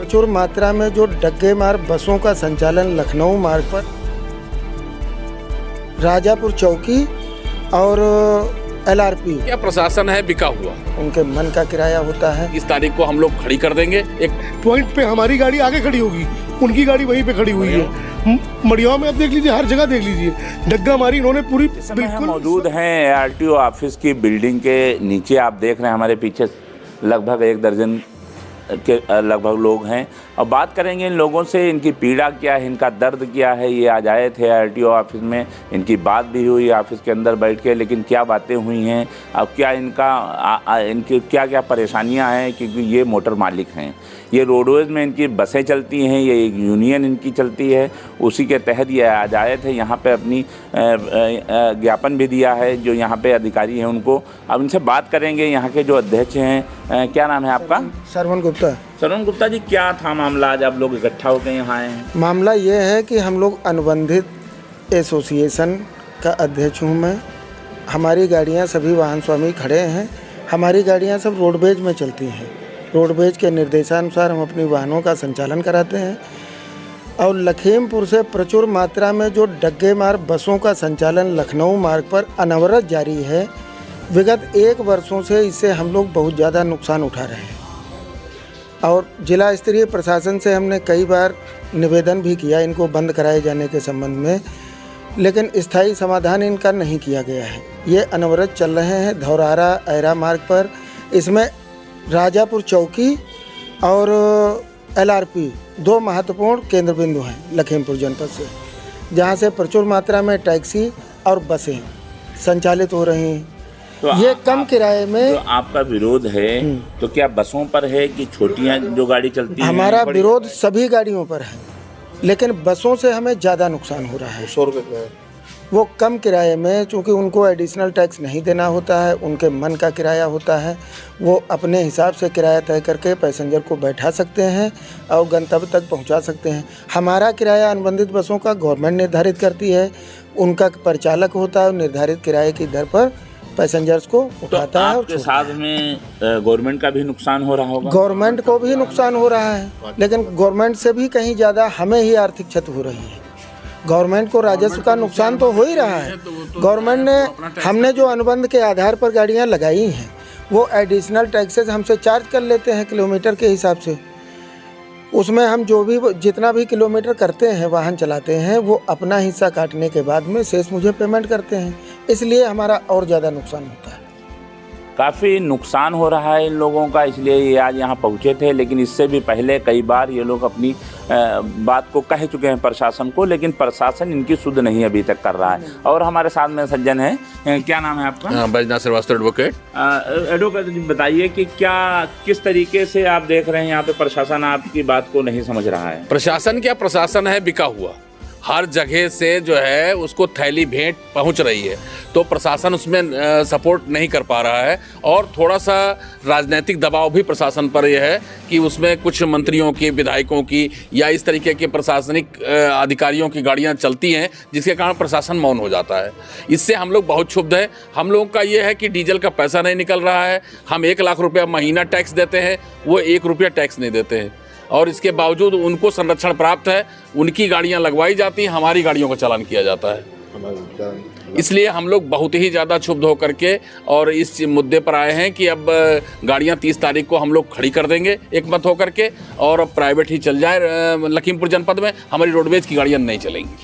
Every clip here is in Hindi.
प्रचुर मात्रा में जो डग्गे मार बसों का संचालन लखनऊ मार्ग पर राजापुर चौकी और LRP क्या प्रशासन है बिका हुआ? उनके मन का किराया होता है। इस तारीख को हम लोग खड़ी कर देंगे। एक पॉइंट पे हमारी गाड़ी आगे खड़ी होगी, उनकी गाड़ी वहीं पे खड़ी हुई है। मड़ियाव में अब देख लीजिए, हर जगह देख लीजिए, डग्गा मारी इन्होंने पूरी। बिल्कुल मौजूद हैं RTO ऑफिस की बिल्डिंग के नीचे। आप देख रहे हैं हमारे पीछे लगभग 1 दर्जन के लगभग लोग हैं और बात करेंगे इन लोगों से, इनकी पीड़ा क्या है, इनका दर्द क्या है। ये आज आए थे RTO ऑफिस में, इनकी बात भी हुई ऑफिस के अंदर बैठ के, लेकिन क्या बातें हुई हैं, अब क्या इनकी क्या क्या परेशानियां हैं, क्योंकि ये मोटर मालिक हैं। ये रोडवेज़ में इनकी बसें चलती हैं, ये एक यूनियन इनकी चलती है, उसी के तहत ये आज आए थे। यहाँ पे अपनी ज्ञापन भी दिया है जो यहाँ पे अधिकारी हैं उनको। अब इनसे बात करेंगे। यहाँ के जो अध्यक्ष हैं, क्या नाम है आपका? श्रवण गुप्ता। श्रवण गुप्ता जी, क्या था मामला आज आप लोग इकट्ठा होकर यहाँ आए हैं? मामला ये है कि हम लोग अनुबंधित एसोसिएशन का अध्यक्ष हूँ मैं। हमारी गाड़ियाँ सभी वाहन स्वामी खड़े हैं, हमारी गाड़ियाँ सब रोडवेज में चलती हैं। रोडवेज के निर्देशानुसार हम अपनी वाहनों का संचालन कराते हैं और लखीमपुर से प्रचुर मात्रा में जो डग्गे मार बसों का संचालन लखनऊ मार्ग पर अनवरत जारी है। विगत 1 वर्षों से इससे हम लोग बहुत ज़्यादा नुकसान उठा रहे हैं और जिला स्तरीय प्रशासन से हमने कई बार निवेदन भी किया इनको बंद कराए जाने के संबंध में, लेकिन स्थायी समाधान इनका नहीं किया गया है। ये अनवरत चल रहे हैं धौरारा ऐरा मार्ग पर। इसमें राजापुर चौकी और LRP 2 महत्वपूर्ण केंद्र बिंदु हैं लखीमपुर जनपद से, जहां से प्रचुर मात्रा में टैक्सी और बसें संचालित हो रही हैं। तो ये कम किराए में। तो आपका विरोध है तो क्या बसों पर है कि छोटियां जो गाड़ी चलती हैं? हमारा विरोध सभी गाड़ियों पर है, लेकिन बसों से हमें ज़्यादा नुकसान हो रहा है। 100 रुपये वो कम किराए में, चूँकि उनको एडिशनल टैक्स नहीं देना होता है, उनके मन का किराया होता है, वो अपने हिसाब से किराया तय करके पैसेंजर को बैठा सकते हैं और गंतव्य तक पहुंचा सकते हैं। हमारा किराया अनुबंधित बसों का गवर्नमेंट निर्धारित करती है, उनका परिचालक होता है, निर्धारित किराए की दर पर पैसेंजर्स को उठाता है। आपके साथ में गवर्नमेंट का भी नुकसान हो रहा होगा? गवर्नमेंट को भी नुकसान हो रहा है, लेकिन गवर्नमेंट से भी कहीं ज़्यादा हमें ही आर्थिक क्षति हो रही है। गवर्नमेंट को राजस्व का नुकसान तो हो ही रहा है। गवर्नमेंट ने, हमने जो अनुबंध के आधार पर गाड़ियां लगाई हैं वो एडिशनल टैक्सेस हमसे चार्ज कर लेते हैं किलोमीटर के हिसाब से। उसमें हम जो भी जितना भी किलोमीटर करते हैं वाहन चलाते हैं वो अपना हिस्सा काटने के बाद में शेष मुझे पेमेंट करते हैं, इसलिए हमारा और ज़्यादा नुकसान होता है। काफ़ी नुकसान हो रहा है इन लोगों का, इसलिए ये आज यहाँ पहुँचे थे। लेकिन इससे भी पहले कई बार ये लोग अपनी बात को कह चुके हैं प्रशासन को, लेकिन प्रशासन इनकी सुध नहीं अभी तक कर रहा है। और हमारे साथ में सज्जन है, क्या नाम है आपका? बैजनाथ श्रीवास्तव, एडवोकेट। एडवोकेट, बताइए कि किस तरीके से आप देख रहे हैं यहाँ पे प्रशासन आपकी बात को नहीं समझ रहा है? प्रशासन क्या, प्रशासन है बिका हुआ। हर जगह से जो है उसको थैली भेंट पहुंच रही है, तो प्रशासन उसमें सपोर्ट नहीं कर पा रहा है। और थोड़ा सा राजनीतिक दबाव भी प्रशासन पर यह है कि उसमें कुछ मंत्रियों की, विधायकों की या इस तरीके के प्रशासनिक अधिकारियों की गाड़ियां चलती हैं, जिसके कारण प्रशासन मौन हो जाता है। इससे हम लोग बहुत क्षुब्ध हैं। हम लोगों का ये है कि डीजल का पैसा नहीं निकल रहा है। हम 1 लाख रुपया महीना टैक्स देते हैं, वो 1 रुपया टैक्स नहीं देते हैं, और इसके बावजूद उनको संरक्षण प्राप्त है। उनकी गाड़ियां लगवाई जाती हैं, हमारी गाड़ियों का चालान किया जाता है। इसलिए हम लोग बहुत ही ज़्यादा क्षुब्ध होकर के और इस मुद्दे पर आए हैं कि अब गाड़ियां 30 तारीख को हम लोग खड़ी कर देंगे एकमत होकर के, और अब प्राइवेट ही चल जाए लखीमपुर जनपद में। हमारी रोडवेज की गाड़ियां नहीं चलेंगी।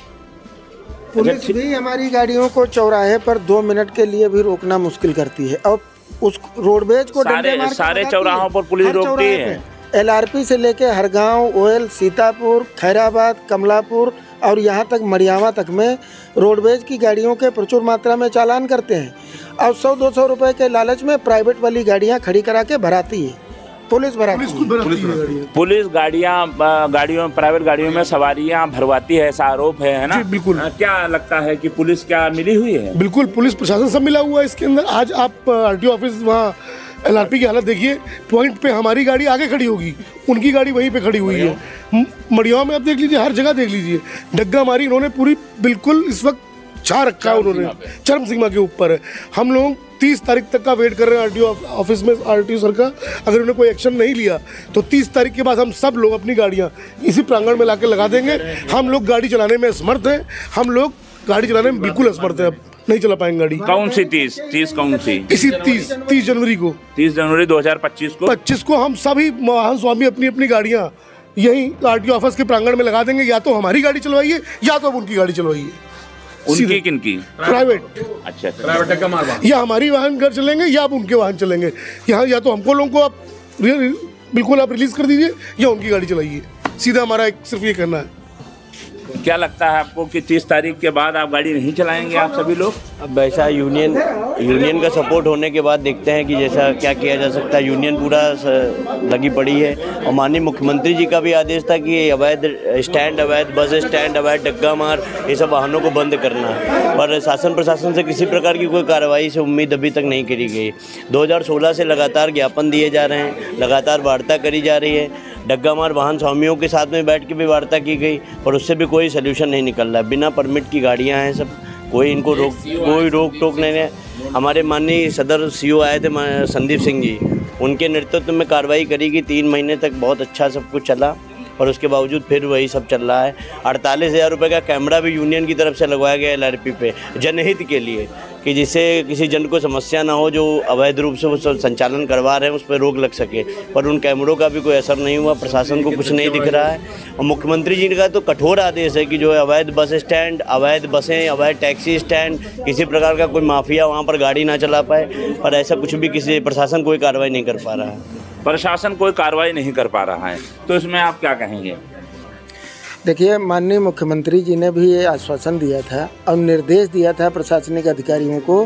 पुलिस भी हमारी गाड़ियों को चौराहे पर 2 मिनट के लिए भी रोकना मुश्किल करती है, और उस रोडवेज को सारे चौराहों पर पुलिस रोकती है। LRP से लेके हरगांव, OL, सीतापुर, खैराबाद, कमलापुर और यहाँ तक मड़ियावा तक में रोडवेज की गाड़ियों के प्रचुर मात्रा में चालान करते हैं, और 100-200 रुपए के लालच में प्राइवेट वाली गाड़ियाँ खड़ी करा के भराती है, पुलिस भराती है। पुलिस गाड़ियों प्राइवेट गाड़ियों में सवारियां भरवाती है, ऐसा आरोप है ना? बिल्कुल। क्या लगता है कि पुलिस क्या मिली हुई है? बिल्कुल, पुलिस प्रशासन सब मिला हुआ है इसके अंदर। आज आप RTO ऑफिस वहाँ LRP की हालत देखिए, पॉइंट पे हमारी गाड़ी आगे खड़ी होगी, उनकी गाड़ी वहीं पे खड़ी हुई है। मड़ियाव में अब देख लीजिए, हर जगह देख लीजिए, डग्गा मारी इन्होंने पूरी। बिल्कुल इस वक्त छा रखा है उन्होंने, चरम सीमा के ऊपर है। हम लोग 30 तारीख तक का वेट कर रहे हैं आरटीओ ऑफिस में, आरटीओ सर का। अगर उन्होंने कोई एक्शन नहीं लिया तो 30 तारीख के बाद हम सब लोग अपनी गाड़ियाँ इसी प्रांगण में लाकर लगा देंगे। हम लोग गाड़ी चलाने में असमर्थ हैं, हम लोग गाड़ी चलाने में बिल्कुल असमर्थ हैं, अब नहीं चला पाएंगे गाड़ी। कौन सी 30 कौन सी? इसी 30 जनवरी को, 30 जनवरी 2025 को 25 को हम सभी वाहन स्वामी अपनी अपनी गाड़ियाँ यही आरटीओ ऑफिस के प्रांगण में लगा देंगे। या तो हमारी गाड़ी चलवाइए या तो अब उनकी गाड़ी चलवाइए। उनकी किनकी? प्राइवेट। अच्छा, या हमारी वाहन घर चलेंगे या अब उनके वाहन चलेंगे। यहाँ या तो हमको लोगों को आप बिल्कुल आप रिलीज कर दीजिए या उनकी गाड़ी चलाइए। सीधा हमारा सिर्फ ये करना है। क्या लगता है आपको कि 30 तारीख के बाद आप गाड़ी नहीं चलाएंगे आप सभी लोग? अब ऐसा यूनियन का सपोर्ट होने के बाद देखते हैं कि जैसा क्या किया जा सकता है। यूनियन पूरा लगी पड़ी है और माननीय मुख्यमंत्री जी का भी आदेश था कि अवैध स्टैंड, अवैध बस स्टैंड, अवैध डग्गा मार, ये सब वाहनों को बंद करना है। पर शासन प्रशासन से किसी प्रकार की कोई कार्रवाई से उम्मीद अभी तक नहीं करी गई। 2016 से लगातार ज्ञापन दिए जा रहे हैं, लगातार वार्ता करी जा रही है। डग्गा मार वाहन स्वामियों के साथ में बैठ के भी वार्ता की गई और उससे भी कोई सल्यूशन नहीं निकल रहा है। बिना परमिट की गाड़ियां हैं सब, कोई इनको कोई रोक टोक नहीं है। हमारे माननीय सदर सीओ आए थे संदीप सिंह जी, उनके नेतृत्व में कार्रवाई करी गई। 3 महीने तक बहुत अच्छा सब कुछ चला और उसके बावजूद फिर वही सब चल रहा है। 48,000 रुपये का कैमरा भी यूनियन की तरफ से लगवाया गया LRP पे, जनहित के लिए, कि जिससे किसी जन को समस्या ना हो, जो अवैध रूप से वो संचालन करवा रहे हैं उस पर रोक लग सके। पर उन कैमरों का भी कोई असर नहीं हुआ, प्रशासन को कुछ नहीं दिख रहा है। और मुख्यमंत्री जी का तो कठोर आदेश है कि जो है अवैध बस स्टैंड, अवैध बसें, अवैध टैक्सी स्टैंड, किसी प्रकार का कोई माफिया वहाँ पर गाड़ी ना चला पाए। पर ऐसा कुछ भी किसी प्रशासन कोई कार्रवाई नहीं कर पा रहा है। प्रशासन कोई कार्रवाई नहीं कर पा रहा है, तो इसमें आप क्या कहेंगे? देखिए, माननीय मुख्यमंत्री जी ने भी ये आश्वासन दिया था और निर्देश दिया था प्रशासनिक अधिकारियों को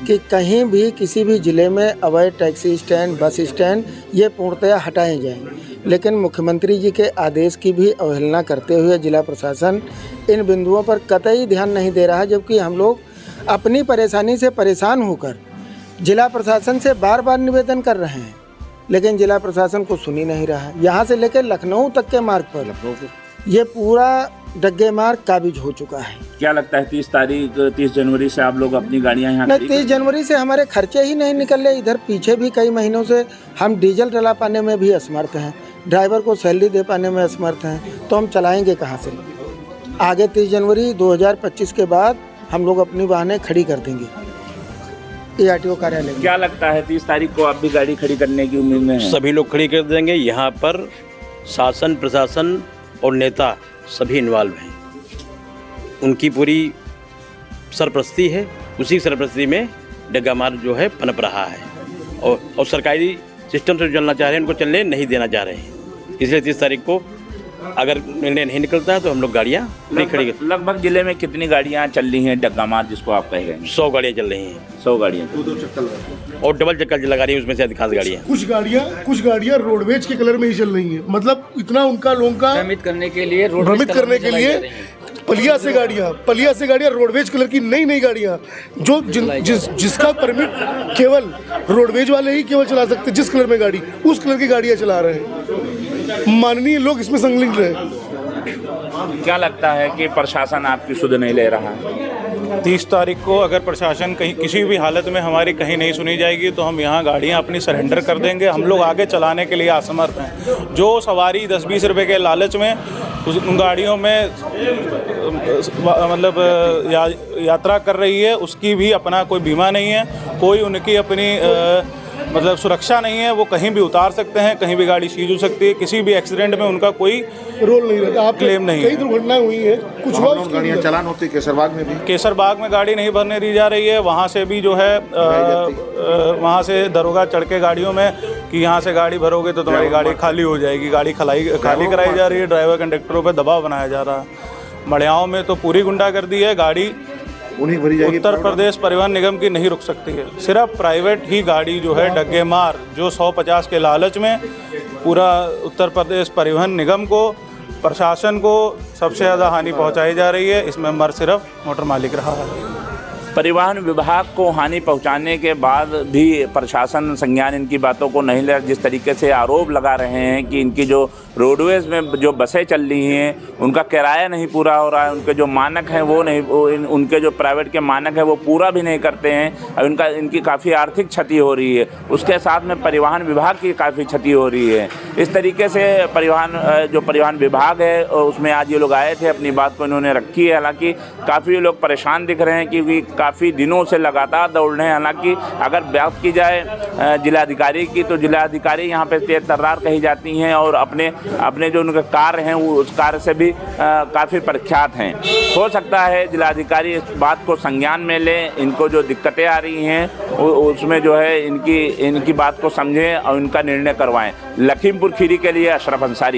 कि कहीं भी किसी भी ज़िले में अवैध टैक्सी स्टैंड, बस स्टैंड ये पूर्णतया हटाए जाएं। लेकिन मुख्यमंत्री जी के आदेश की भी अवहेलना करते हुए जिला प्रशासन इन बिंदुओं पर कतई ध्यान नहीं दे रहा, जबकि हम लोग अपनी परेशानी से परेशान होकर जिला प्रशासन से बार बार निवेदन कर रहे हैं, लेकिन जिला प्रशासन को सुन ही नहीं रहा। यहाँ से लेकर लखनऊ तक के मार्ग पर ये पूरा डग्गे मार्ग काबिज हो चुका है। क्या लगता है 30 जनवरी से आप लोग अपनी गाड़ियाँ यहाँ? नहीं, 30 जनवरी से हमारे खर्चे ही नहीं निकल रहे। इधर पीछे भी कई महीनों से हम डीजल डला पाने में भी असमर्थ हैं, ड्राइवर को सैलरी दे पाने में असमर्थ हैं, तो हम चलाएंगे कहाँ से? आगे 30 जनवरी 2025 के बाद हम लोग अपनी वाहनें खड़ी कर देंगे ARTO कार्यालय में। क्या लगता है 30 तारीख को आप भी गाड़ी खड़ी करने की उम्मीद में हैं? सभी लोग खड़ी कर देंगे। यहाँ पर शासन प्रशासन और नेता सभी इन्वॉल्व हैं, उनकी पूरी सरपरस्ती है। उसी सरपरस्ती में डग्गा मार जो है पनप रहा है और सरकारी सिस्टम से चलना चाह रहे हैं, उनको चलने नहीं देना चाह रहे हैं। इसलिए 30 तारीख को अगर निर्णय नहीं निकलता है तो हम लोग गाड़ियाँ नहीं खड़ी। लगभग जिले में कितनी गाड़ियाँ चल रही हैं डग्गा मार जिसको आप कह रहे हैं? 100 गाड़ियाँ चल रही हैं। 100 गाड़ियाँ और डबल चक्कर लगा रही है, उसमें से अधिकांश गाड़ियाँ। कुछ गाड़ियाँ रोडवेज के कलर में ही चल रही हैं। मतलब इतना उनका लोगों का भ्रमित करने के लिए पलिया से गाड़ियाँ रोडवेज कलर की नई गाड़ियाँ, जो जिसका परमिट केवल रोडवेज वाले ही केवल चला सकते, जिस कलर में गाड़ी उस कलर की गाड़ियाँ चला रहे हैं। माननीय लोग इसमें संलिग्न हैं। क्या लगता है कि प्रशासन आपकी सुध नहीं ले रहा है? 30 तारीख को अगर प्रशासन कहीं किसी भी हालत में हमारी कहीं नहीं सुनी जाएगी तो हम यहाँ गाड़ियाँ अपनी सरेंडर कर देंगे। हम लोग आगे चलाने के लिए असमर्थ हैं। जो सवारी 10-20 रुपए के लालच में उन गाड़ियों में मतलब यात्रा कर रही है, उसकी भी अपना कोई बीमा नहीं है, कोई उनकी अपनी मतलब सुरक्षा नहीं है। वो कहीं भी उतार सकते हैं, कहीं भी गाड़ी सीज हो सकती है, किसी भी एक्सीडेंट में उनका कोई रोल नहीं रहता। आप क्लेम नहीं है। कई दुर्घटनाएं हुई हैं, कुछ गाड़ियाँ चलान होती है। केसरबाग में भी केसरबाग में गाड़ी नहीं भरने दी जा रही है। वहाँ से भी जो है वहाँ से दरोगा चढ़ के गाड़ियों में कि यहाँ से गाड़ी भरोगे तो तुम्हारी गाड़ी खाली हो जाएगी। गाड़ी खाली कराई जा रही है, ड्राइवर कंडक्टरों पर दबाव बनाया जा रहा है। मड़ियाओं में तो पूरी गुंडागर्दी है। गाड़ी उन्हीं भरी जाएगी। उत्तर प्रदेश परिवहन निगम की नहीं रुक सकती है। सिर्फ प्राइवेट ही गाड़ी जो है डग्गे मार जो 150 के लालच में पूरा उत्तर प्रदेश परिवहन निगम को, प्रशासन को सबसे ज़्यादा हानि पहुंचाई जा रही है। इसमें मर सिर्फ मोटर मालिक रहा है। परिवहन विभाग को हानि पहुंचाने के बाद भी प्रशासन संज्ञान इनकी बातों को नहीं ले रहा। जिस तरीके से आरोप लगा रहे हैं कि इनकी जो रोडवेज़ में जो बसें चल रही हैं उनका किराया नहीं पूरा हो रहा है, उनके जो मानक हैं वो नहीं, उनके जो प्राइवेट के मानक हैं वो पूरा भी नहीं करते हैं और इनकी काफ़ी आर्थिक क्षति हो रही है। उसके साथ में परिवहन विभाग की काफ़ी क्षति हो रही है। इस तरीके से परिवहन विभाग है उसमें आज ये लोग आए थे, अपनी बात को इन्होंने रखी है। हालांकि काफ़ी लोग परेशान दिख रहे हैं क्योंकि काफ़ी दिनों से लगातार दौड़ रहे हैं। हालांकि अगर बात की जाए जिलाधिकारी की तो जिलाधिकारी यहाँ पे तेज तर्रार कही जाती हैं और अपने जो उनके कार्य हैं वो उस कार्य से भी काफ़ी प्रख्यात हैं। हो सकता है जिलाधिकारी इस बात को संज्ञान में लें, इनको जो दिक्कतें आ रही हैं उसमें जो है इनकी बात को समझें और इनका निर्णय करवाएं। लखीमपुर खीरी के लिए अशरफ अंसारी।